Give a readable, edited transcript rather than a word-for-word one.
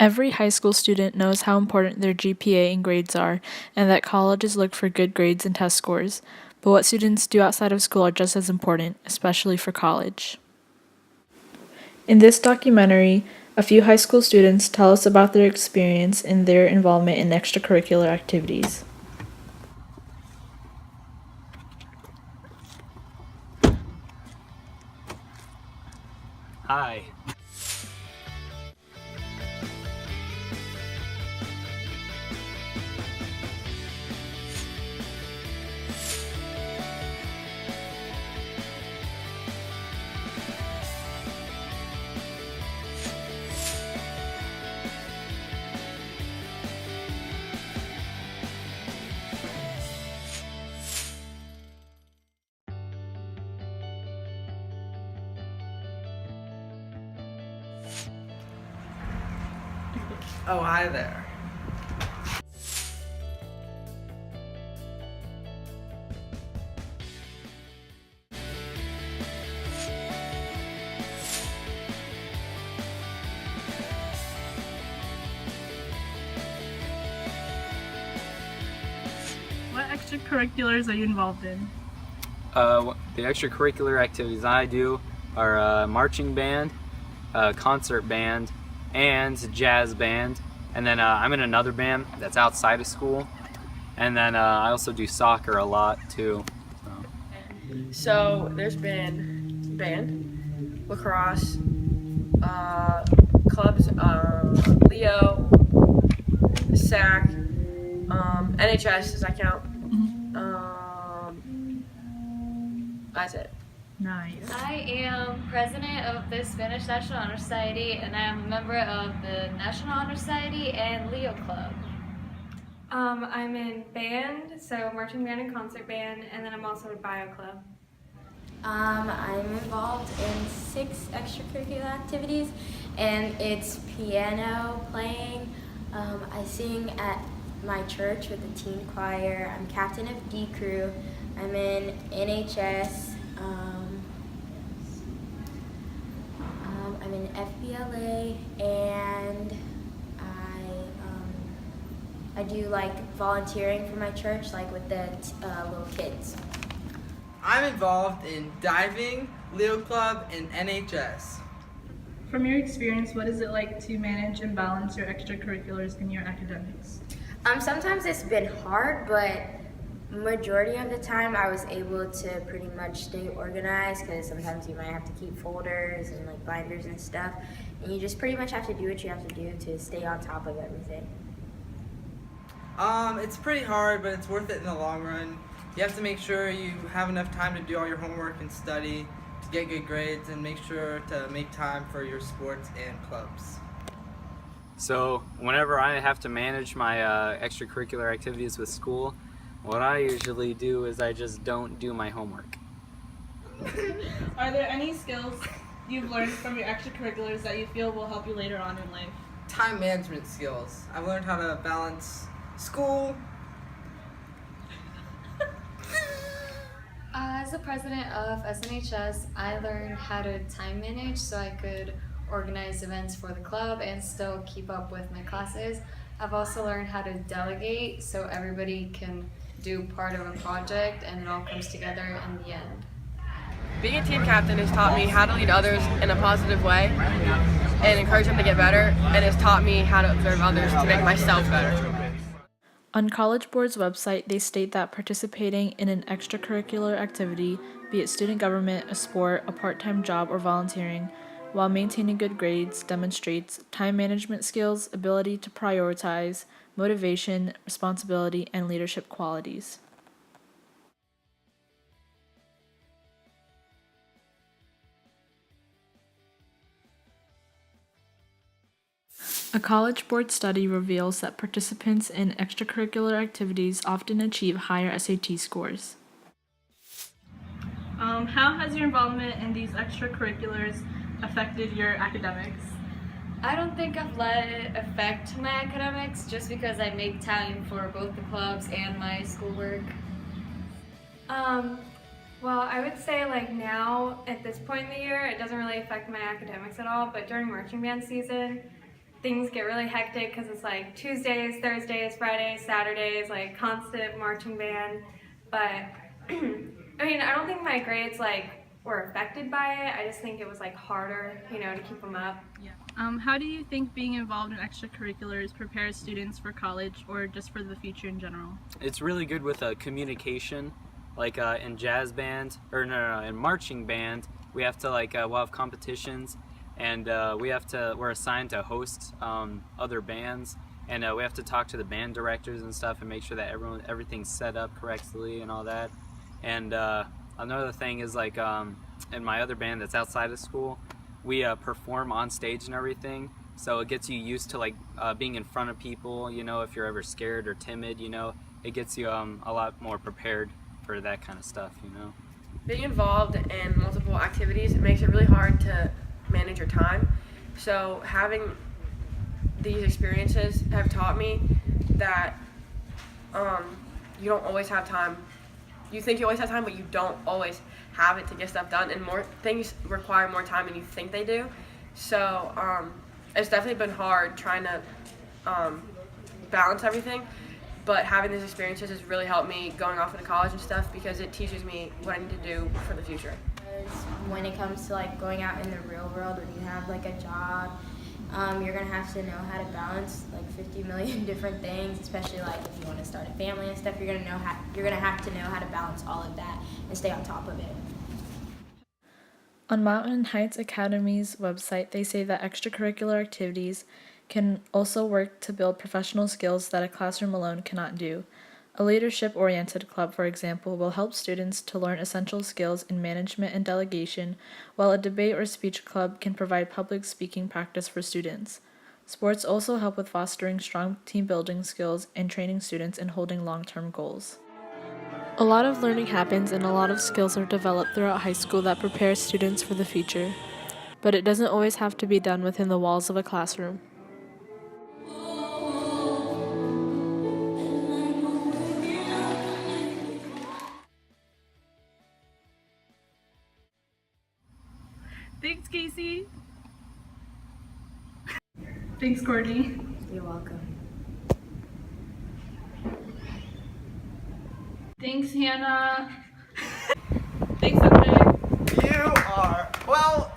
Every high school student knows how important their GPA and grades are, and that colleges look for good grades and test scores. But what students do outside of school are just as important, especially for college. In this documentary, a few high school students tell us about their experience and their involvement in extracurricular activities. Hi. Oh, hi there. What extracurriculars are you involved in? The extracurricular activities I do are marching band, concert band, and jazz band. And then I'm in another band that's outside of school. And then I also do soccer a lot too. So there's been band, lacrosse, clubs, Leo, SAC, NHS. Does that count? That's it. Nice. I am president of the Spanish National Honor Society, and I am a member of the National Honor Society and Leo Club. I'm in band, so marching band and concert band, and then I'm also in bio club. I'm involved in 6 extracurricular activities, and it's piano playing. I sing at my church with the teen choir. I'm captain of D crew. I'm in NHS. I'm in FBLA, and I do like volunteering for my church, like with the little kids. I'm involved in diving, Leo Club, and NHS. From your experience, what is it like to manage and balance your extracurriculars and your academics? Sometimes it's been hard, but majority of the time I was able to pretty much stay organized, because sometimes you might have to keep folders and like binders and stuff, and you just pretty much have to do what you have to do to stay on top of everything. It's pretty hard, but it's worth it in the long run. You have to make sure you have enough time to do all your homework and study to get good grades, and make sure to make time for your sports and clubs. So whenever I have to manage my extracurricular activities with school, what I usually do is I just don't do my homework. Are there any skills you've learned from your extracurriculars that you feel will help you later on in life? Time management skills. I've learned how to balance school. As the president of SNHS, I learned how to time manage so I could organize events for the club and still keep up with my classes. I've also learned how to delegate so everybody can do part of a project and it all comes together in the end. Being a team captain has taught me how to lead others in a positive way and encourage them to get better, and has taught me how to observe others to make myself better. On College Board's website, they state that participating in an extracurricular activity, be it student government, a sport, a part-time job, or volunteering, while maintaining good grades, demonstrates time management skills, ability to prioritize, motivation, responsibility, and leadership qualities. A College Board study reveals that participants in extracurricular activities often achieve higher SAT scores. How has your involvement in these extracurriculars affected your academics? I don't think I've let it affect my academics just because I make time for both the clubs and my schoolwork. Well, I would say like now at this point in the year, it doesn't really affect my academics at all, but during marching band season, things get really hectic because it's like Tuesdays, Thursdays, Fridays, Saturdays, like constant marching band. But I mean, I don't think my grades like were affected by it. I just think it was like harder, to keep them up. Yeah. How do you think being involved in extracurriculars prepares students for college or just for the future in general? It's really good with communication, like in jazz band, or no, in marching band, we have to we'll have competitions, and we're assigned to host other bands, and we have to talk to the band directors and stuff and make sure that everything's set up correctly and all that. And another thing is in my other band that's outside of school, we perform on stage and everything, so it gets you used to being in front of people. If you're ever scared or timid, it gets you a lot more prepared for that kind of stuff. Being involved in multiple activities makes it really hard to manage your time. So having these experiences have taught me that you don't always have time. You think you always have time, but you don't always have it to get stuff done, and more things require more time than you think they do. So it's definitely been hard trying to balance everything, but having these experiences has really helped me going off into college and stuff, because it teaches me what I need to do for the future. When it comes to going out in the real world, when you have a job, you're gonna have to know how to balance 50 million different things, especially if you want to start a family and stuff. You're gonna have to know how to balance all of that and stay on top of it. On Mountain Heights Academy's website, they say that extracurricular activities can also work to build professional skills that a classroom alone cannot do. A leadership-oriented club, for example, will help students to learn essential skills in management and delegation, while a debate or speech club can provide public speaking practice for students. Sports also help with fostering strong team-building skills and training students in holding long-term goals. A lot of learning happens and a lot of skills are developed throughout high school that prepare students for the future. But it doesn't always have to be done within the walls of a classroom. Thanks, Casey. Thanks, Courtney. You're welcome. Thanks, Hannah. Thanks, MJ. You are, well,